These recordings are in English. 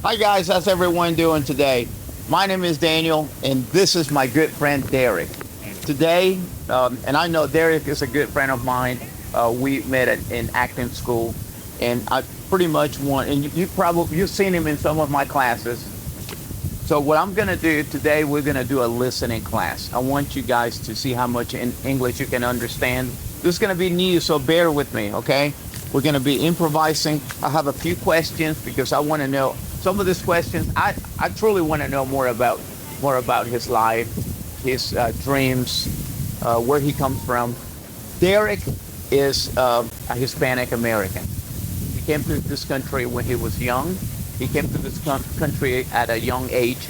Hi guys, how's everyone doing today? My name is Daniel, and this is my good friend Derek. Today, and I know Derek is a good friend of mine. We met in acting school, and I pretty much want. And you've seen him in some of my classes. So what I'm gonna do today, we're gonna do a listening class. I want you guys to see how much in English you can understand. This is gonna be new, so bear with me, okay? We're gonna be improvising. I have a few questions because I want to know some of these questions. I truly want to know more about his life, his dreams, where he comes from. Derek is a Hispanic American. He came to this country when he was young. He came to this country at a young age,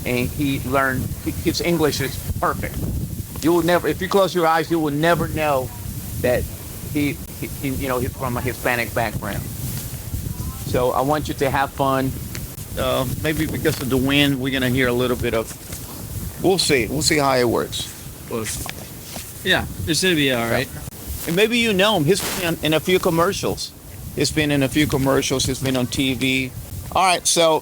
and he learned his English is perfect. You will never, if you close your eyes, you will never know that he's from a Hispanic background. So I want you to have fun. Maybe because of the wind, we're gonna hear a little bit of. We'll see. We'll see how it works. Yeah, it's gonna be all right. And maybe you know him. He's been in a few commercials. He's been in a few commercials. He's been on TV. All right, so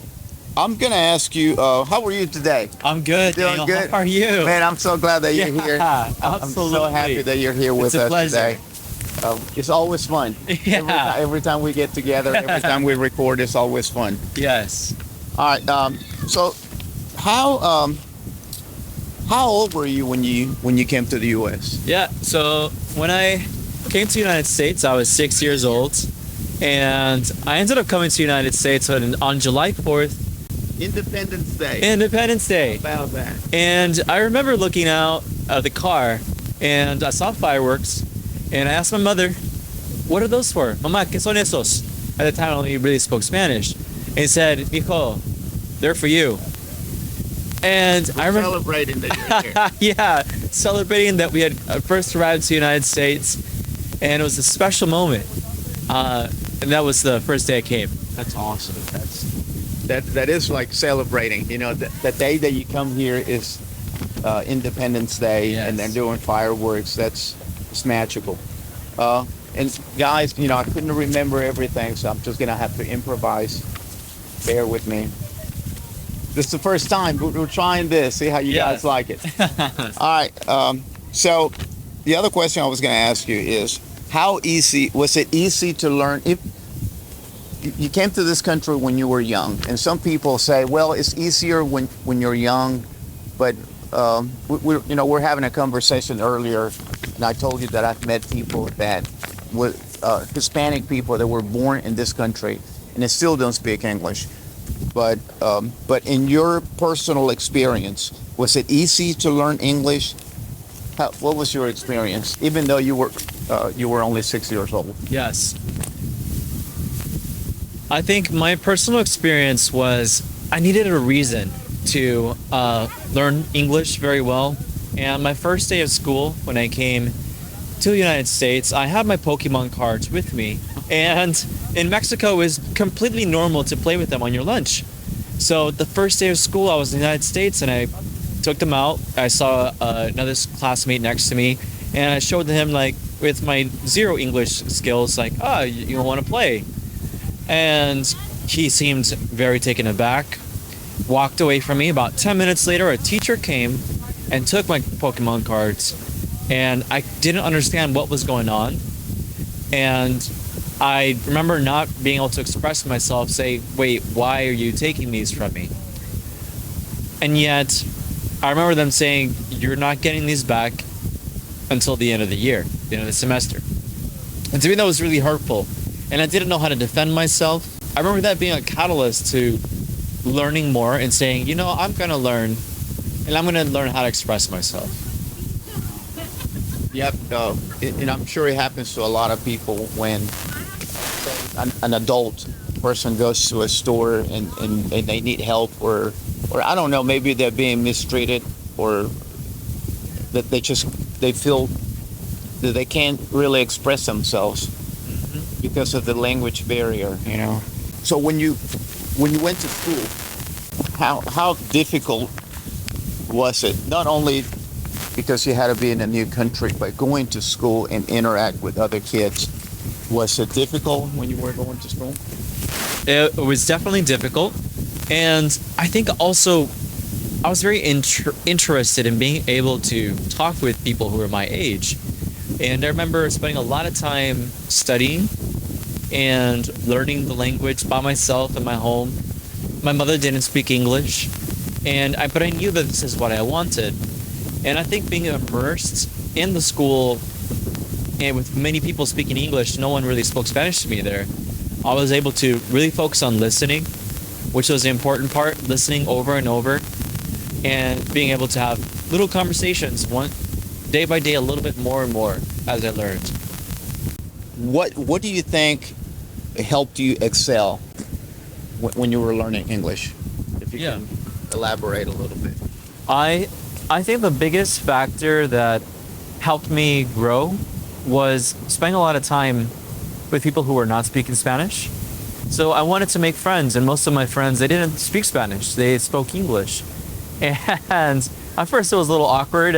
I'm gonna ask you, how are you today? I'm good. Doing Daniel. good? How are you? Man, I'm so glad that you're here. Absolutely. I'm so happy that you're here with It's a us pleasure. today. It's always fun. Yeah. Every time we get together, every time we record, it's always fun. Yes. All right. So, how old were you when you came to the U.S.? Yeah. So when I came to the United States, I was 6 years old, and I ended up coming to the United States on July 4th, Independence Day. Independence Day. About that. And I remember looking out of the car, and I saw fireworks, and I asked my mother, "What are those for? Mamá, ¿qué son esos?" At the time, I only really spoke Spanish. And he said, "Mijo, they're for you." And I remember Celebrating that you're here. yeah, celebrating that we had first arrived to the United States, and it was a special moment. And that was the first day I came. That's awesome. That is like celebrating. You know, the day that you come here is Independence Day, Yes. and they're doing fireworks. It's magical. And guys, I couldn't remember everything, so I'm just gonna have to improvise. Bear with me. This is the first time we're trying this. See how you guys like it. All right. So the other question I was gonna ask you is, how easy was it easy to learn? If you came to this country when you were young, and some people say, well, it's easier when you're young, but we're having a conversation earlier, and I told you that I've met people that were Hispanic people that were born in this country and they still don't speak English. But in your personal experience, was it easy to learn English? What was your experience, even though you were only 6 years old? Yes. I think my personal experience was I needed a reason to learn English very well. And my first day of school, when I came to the United States, I had my Pokemon cards with me. And in Mexico, it was completely normal to play with them on your lunch. So the first day of school, I was in the United States, and I took them out. I saw another classmate next to me, and I showed him, like, with my zero English skills, like, "Oh, you want to play?" And he seemed very taken aback, walked away from me. About 10 minutes later, a teacher came and took my Pokemon cards, and I didn't understand what was going on. And I remember not being able to express myself, say, "Wait, why are you taking these from me?" And yet, I remember them saying, "You're not getting these back until the end of the year, the end of the semester." And to me, that was really hurtful. And I didn't know how to defend myself. I remember that being a catalyst to learning more and saying, I'm going to learn, and I'm going to learn how to express myself. Yep, and I'm sure it happens to a lot of people when an adult person goes to a store and they need help, or I don't know, maybe they're being mistreated, or that they feel that they can't really express themselves because of the language barrier. So when you went to school, how difficult was it? Not only because you had to be in a new country, but going to school and interact with other kids. Was it difficult when you were going to school? It was definitely difficult. And I think also I was very interested in being able to talk with people who were my age. And I remember spending a lot of time studying and learning the language by myself in my home. My mother didn't speak English, but I knew that this is what I wanted. And I think being immersed in the school and with many people speaking English, no one really spoke Spanish to me there. I was able to really focus on listening, which was the important part, listening over and over, and being able to have little conversations, one day by day, a little bit more and more as I learned. What do you think helped you excel when you were learning English? If you can elaborate a little bit. I think the biggest factor that helped me grow was spending a lot of time with people who were not speaking Spanish. So I wanted to make friends, and most of my friends, they didn't speak Spanish, they spoke English. And at first it was a little awkward.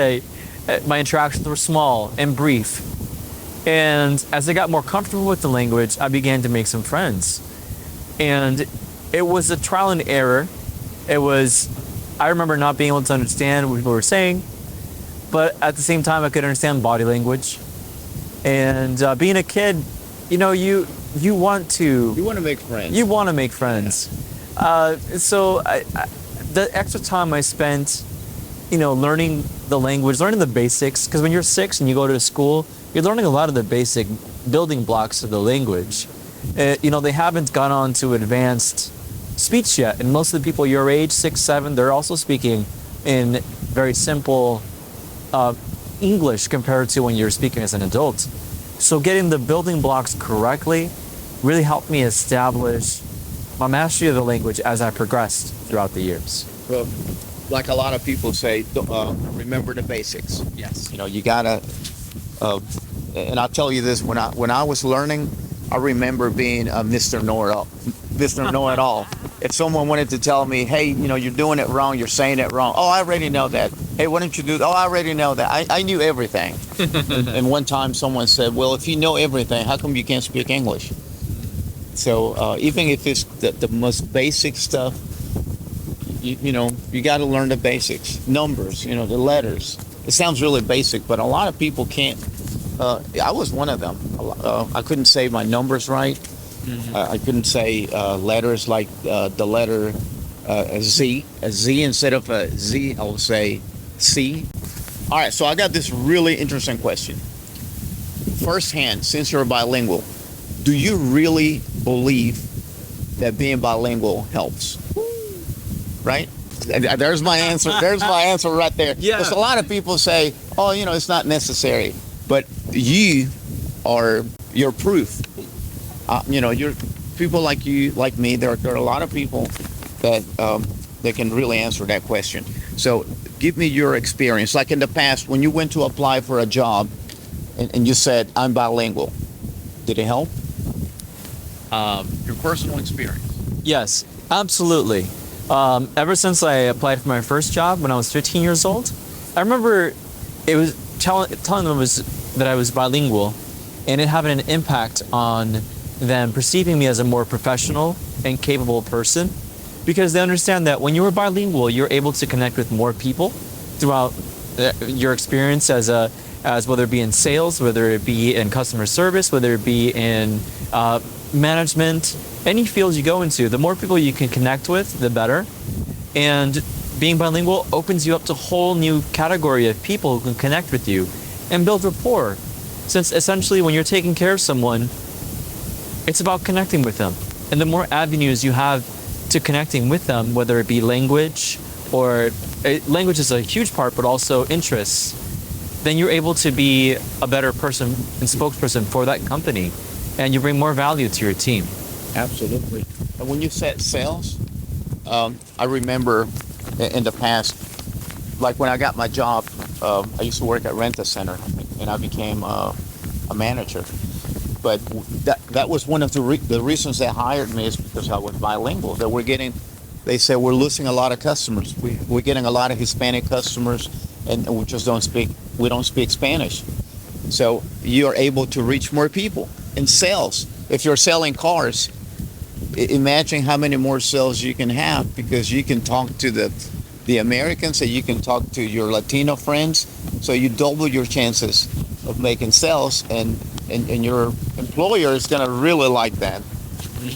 My interactions were small and brief. And as I got more comfortable with the language, I began to make some friends. And it was a trial and error. I remember not being able to understand what people were saying, but at the same time I could understand body language. And being a kid, you want to make friends. You want to make friends. So the extra time I spent, learning the language, learning the basics, because when you're 6 and you go to school, you're learning a lot of the basic building blocks of the language. They haven't gone on to advanced speech yet, and most of the people your age, 6, 7, they're also speaking in very simple English compared to when you're speaking as an adult. So getting the building blocks correctly really helped me establish my mastery of the language as I progressed throughout the years. Well, like a lot of people say, remember the basics. Yes. You gotta, and I'll tell you this: when I was learning, I remember being a Mr. Know-it-all. If someone wanted to tell me, hey, you're doing it wrong, you're saying it wrong. Oh, I already know that. Hey, why don't you do that? Oh, I already know that. I knew everything. and one time someone said, well, if you know everything, how come you can't speak English? So even if it's the most basic stuff, you got to learn the basics. Numbers, the letters. It sounds really basic, but a lot of people can't. I was one of them. I couldn't say my numbers right. Mm-hmm. I couldn't say letters like the letter Z. A Z instead of a Z, I would say C. All right, so I got this really interesting question. Firsthand, since you're bilingual, do you really believe that being bilingual helps? Right? There's my answer. There's my answer right there. Yeah. Because a lot of people say, oh, it's not necessary. But you're proof. You're people like you, like me. There are a lot of people that can really answer that question. So give me your experience. Like in the past, when you went to apply for a job and you said, I'm bilingual, did it help? Your personal experience. Yes, absolutely. Ever since I applied for my first job when I was 15 years old, I remember it was telling them that I was bilingual, and it having an impact on them perceiving me as a more professional and capable person, because they understand that when you are bilingual, you're able to connect with more people throughout your experience as whether it be in sales, whether it be in customer service, whether it be in management, any field you go into. The more people you can connect with, the better. And being bilingual opens you up to a whole new category of people who can connect with you and build rapport. Since essentially when you're taking care of someone, it's about connecting with them. And the more avenues you have to connecting with them, whether it be language, or language is a huge part, but also interests, then you're able to be a better person and spokesperson for that company, and you bring more value to your team. Absolutely. And when you said sales, I remember in the past, like when I got my job, I used to work at Rent-A-Center, and I became a manager. But that was one of the reasons they hired me, is because I was bilingual. They said we're losing a lot of customers. We're getting a lot of Hispanic customers, and we just don't speak Spanish. So you're able to reach more people in sales. If you're selling cars, imagine how many more sales you can have, because you can talk to the Americans, and you can talk to your Latino friends, so you double your chances of making sales, and your employer is going to really like that,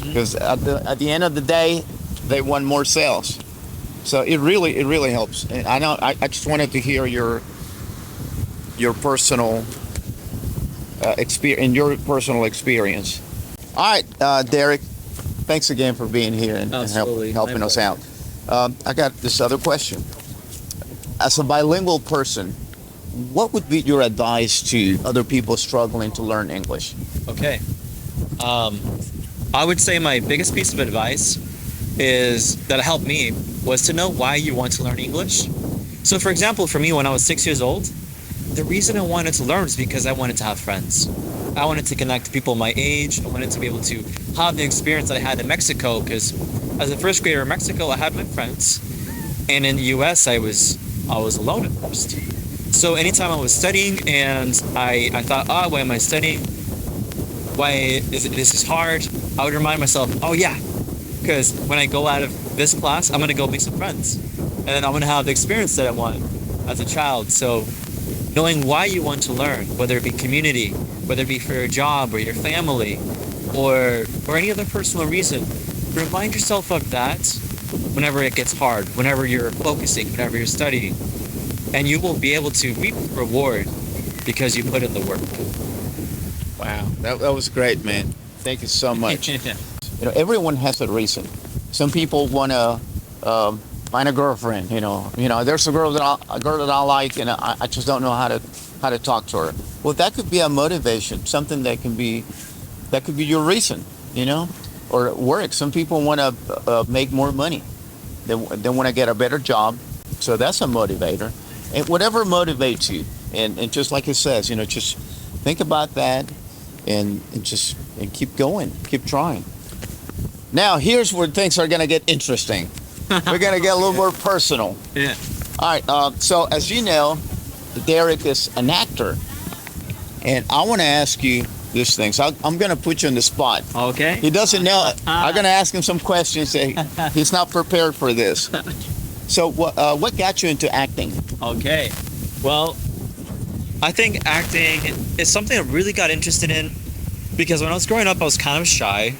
because at the end of the day, they want more sales. So it really helps. And I just wanted to hear your personal experience, in your personal experience. All right, Derek, thanks again for being here and helping us out. I got this other question. As a bilingual person, what would be your advice to other people struggling to learn English? Okay. I would say my biggest piece of advice is that helped me was to know why you want to learn English. So, for example, for me, when I was 6 years old, the reason I wanted to learn is because I wanted to have friends. I wanted to connect to people my age. I wanted to be able to have the experience that I had in Mexico, because as a first grader in Mexico, I had my friends, and in the U.S., I was alone at first. So anytime I was studying and I thought, why am I studying? Why this is hard? I would remind myself, oh yeah, because when I go out of this class, I'm gonna go meet some friends, and then I'm gonna have the experience that I want as a child. So knowing why you want to learn, whether it be community, whether it be for your job or your family, or any other personal reason, remind yourself of that whenever it gets hard, whenever you're focusing, whenever you're studying, and you will be able to reap the reward because you put in the work. Wow, that was great, man. Thank you so much. Everyone has a reason. Some people want to find a girlfriend. There's a girl that I like, and I just don't know how to talk to her. Well, that could be a motivation, something that could be your reason. Or work. Some people want to make more money. They want to get a better job. So that's a motivator. And whatever motivates you, and just like it says, just think about that, and keep going, keep trying. Now, here's where things are going to get interesting. We're going to get a little more personal. Yeah. All right. So as you know, Derek is an actor, and I want to ask you this thing. So I'm going to put you on the spot. Okay. He doesn't know. I'm going to ask him some questions. He's not prepared for this. So what got you into acting? Okay. Well, I think acting is something I really got interested in because when I was growing up, I was kind of shy,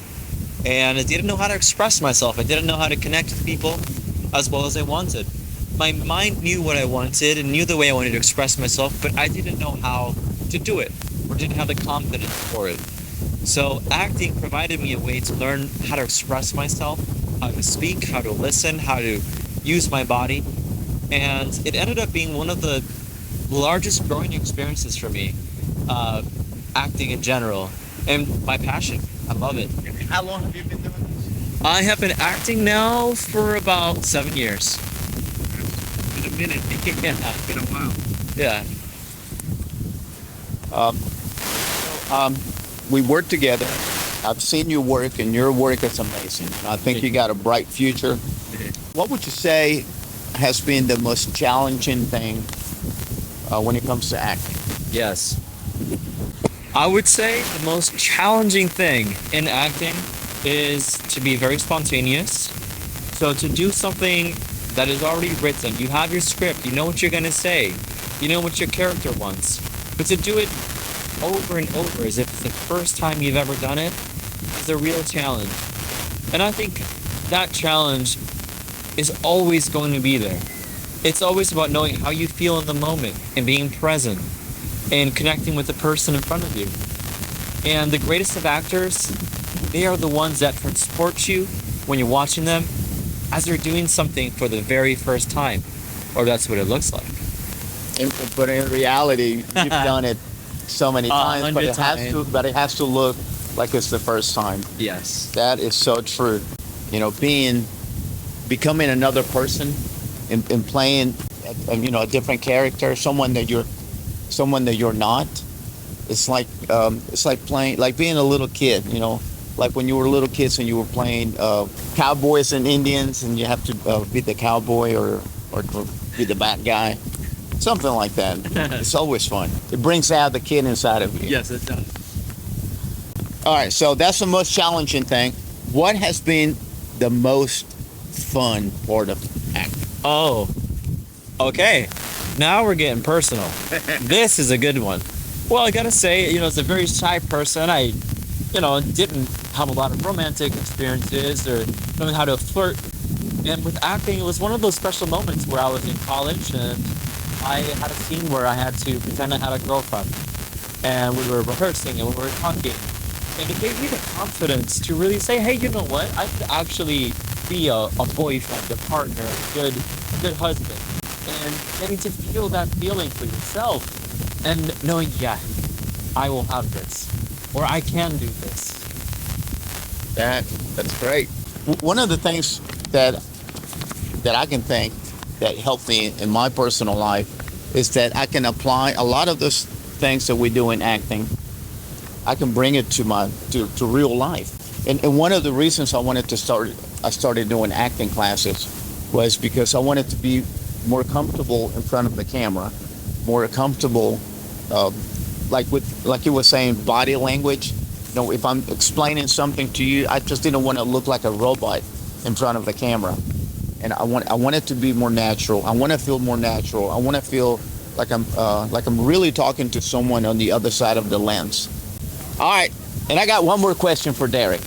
and I didn't know how to express myself. I didn't know how to connect with people as well as I wanted. My mind knew what I wanted and knew the way I wanted to express myself, but I didn't know how to do it, or didn't have the confidence for it. So acting provided me a way to learn how to express myself, how to speak, how to listen, how to use my body, and it ended up being one of the largest growing experiences for me, acting in general, and my passion. I love it. How long have you been doing this? I have been acting now for about 7 years. In a minute. Yeah. It's been a while. Yeah. We work together. I've seen you work, and your work is amazing. I think you got a bright future. What would you say has been the most challenging thing when it comes to acting? Yes. I would say the most challenging thing in acting is to be very spontaneous. So to do something that is already written, you have your script, you know what you're going to say, you know what your character wants. But to do it over and over as if it's the first time you've ever done it is a real challenge. And I think that challenge is always going to be there. It's always about knowing how you feel in the moment and being present and connecting with the person in front of you. And the greatest of actors, they are the ones that transport you when you're watching them as they're doing something for the very first time, or that's what it looks like. But in reality, you've done it so many times, but it has to look like it's the first time. Yes. That is so true. Becoming another person and playing, a different character, someone that you're not. It's like playing, like being a little kid. Like when you were little kids and you were playing cowboys and Indians, and you have to be the cowboy or be the bad guy, something like that. It's always fun. It brings out the kid inside of you. Yes, it does. All right, so that's the most challenging thing. What has been the most fun part of acting? Oh, okay. Now we're getting personal. This is a good one. Well, I gotta say, as a very shy person, I, didn't have a lot of romantic experiences or knowing how to flirt. And with acting, it was one of those special moments where I was in college and I had a scene where I had to pretend I had a girlfriend. And we were rehearsing and we were talking. And it gave me the confidence to really say, hey, you know what? I could actually be a boyfriend, a partner, a good husband. And getting to feel that feeling for yourself. And knowing, yeah, I will have this. Or I can do this. That's great. One of the things that I can think that helped me in my personal life is that I can apply a lot of those things that we do in acting. I can bring it to real life. And one of the reasons I started doing acting classes was because I wanted to be more comfortable in front of the camera, more comfortable, like you were saying, body language. If I'm explaining something to you, I just didn't want to look like a robot in front of the camera. And I want it to be more natural. I want to feel more natural. I want to feel like I'm really talking to someone on the other side of the lens. All right, and I got one more question for Derek.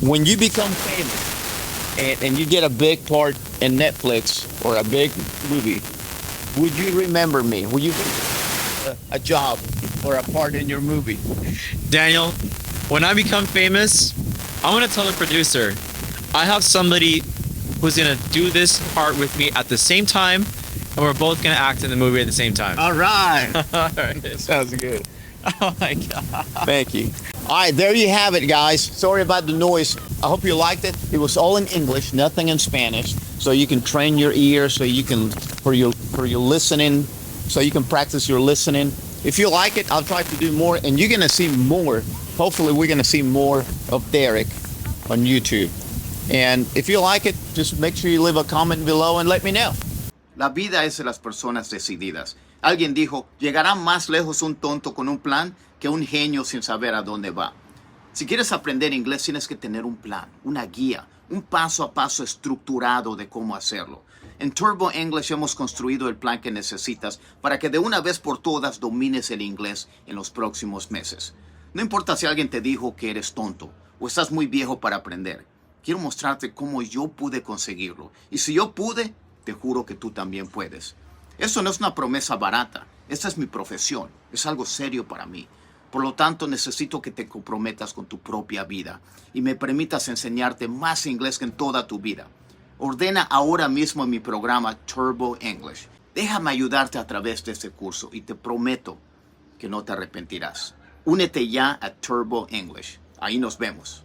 When you become famous and you get a big part in Netflix or a big movie, would you remember me? Will you give a job or a part in your movie? Daniel, when I become famous, I'm going to tell the producer, I have somebody who's going to do this part with me at the same time, and we're both going to act in the movie at the same time. All right. All right. Sounds good. Oh my God. Thank you. All right, there you have it, guys. Sorry about the noise. I hope you liked it. It was all in English, nothing in Spanish, so you can train your ears, for your listening, so you can practice your listening. If you like it, I'll try to do more, and you're gonna see more. Hopefully, we're gonna see more of Derek on YouTube. And if you like it, just make sure you leave a comment below and let me know. La vida es de las personas decididas. Alguien dijo, llegará más lejos un tonto con un plan que un genio sin saber a dónde va. Si quieres aprender inglés, tienes que tener un plan, una guía, un paso a paso estructurado de cómo hacerlo. En Turbo English hemos construido el plan que necesitas para que de una vez por todas domines el inglés en los próximos meses. No importa si alguien te dijo que eres tonto o estás muy viejo para aprender. Quiero mostrarte cómo yo pude conseguirlo. Y si yo pude, te juro que tú también puedes. Eso no es una promesa barata. Esta es mi profesión. Es algo serio para mí. Por lo tanto, necesito que te comprometas con tu propia vida y me permitas enseñarte más inglés que en toda tu vida. Ordena ahora mismo en mi programa Turbo English. Déjame ayudarte a través de este curso y te prometo que no te arrepentirás. Únete ya a Turbo English. Ahí nos vemos.